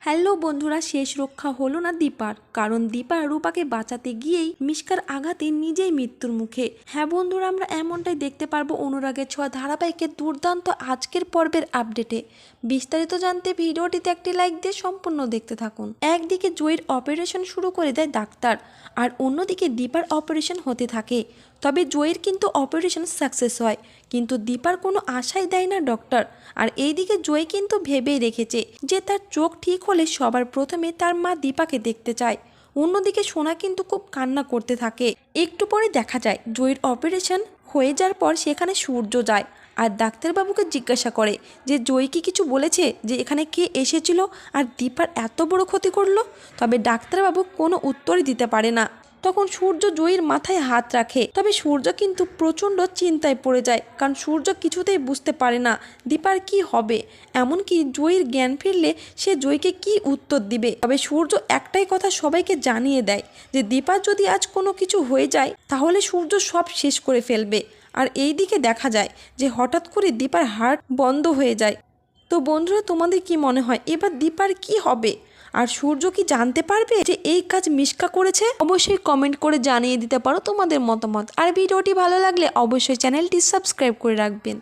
Hello বন্ধুরা, শেষ রক্ষা হলো না দীপার। কারণ দীপা রূপাকে বাঁচাতে গিয়েই মিশকার আঘাতে নিজেই মৃত্যুর মুখে। হ্যাঁ বন্ধুরা, আমরা এমনটাই দেখতে পারবো অনুরাগের ছোঁয়া ধারাবাহিকের দুর্দান্ত আজকের পর্বের আপডেটে। বিস্তারিত জানতে ভিডিওটিতে একটি লাইক দিয়ে সম্পূর্ণ দেখতে থাকুন। একদিকে জয়ের অপারেশন শুরু করে দেয় ডাক্তার, আর অন্যদিকে দীপার অপারেশন হতে থাকে। তবে জয়ের কিন্তু অপারেশন সাকসেস হয়, কিন্তু দীপার কোনো আশাই দেয় না ডক্টর। আর এইদিকে জয় কিন্তু ভেবেই রেখেছে যে তার চোখ ঠিক হলে সবার প্রথমে তার মা দীপাকে দেখতে চায়। অন্যদিকে সোনা কিন্তু খুব কান্না করতে থাকে। একটু পরে দেখা যায় জয়ের অপারেশন হয়ে যাওয়ার পর সেখানে সূর্য যায় আর ডাক্তারবাবুকে জিজ্ঞাসা করে যে জয় কি কিছু বলেছে যে এখানে কে এসেছিল আর দীপার এত বড় ক্ষতি করলো। তবে ডাক্তারবাবু কোনো উত্তরই দিতে পারে না। তখন সূর্য জয়ীর মাথায় হাত রাখে। তবে সূর্য কিন্তু প্রচণ্ড চিন্তায় পড়ে যায়, কারণ সূর্য কিছুতেই বুঝতে পারে না দীপার কি হবে। এমনকি জয়ীর জ্ঞান ফিরলে সে জয়ীকে কি উত্তর দিবে। তবে সূর্য একটাই কথা সবাইকে জানিয়ে দেয় যে দীপার যদি আজ কোনো কিছু হয়ে যায় তাহলে সূর্য সব শেষ করে ফেলবে। আর এই দিকে দেখা যায় যে হঠাৎ করে দীপার হার্ট বন্ধ হয়ে যায়। তো বন্ধুরা, তোমাদের কি মনে হয় এবার দীপার কি হবে? আর সূর্য কি জানতে পারবে যে এই কাজ মিশকা করেছে? অবশ্যই কমেন্ট করে জানিয়ে দিতে পারো তোমাদের মতামত। আর ভিডিওটি ভালো লাগলে অবশ্যই চ্যানেলটি সাবস্ক্রাইব করে রাখবেন।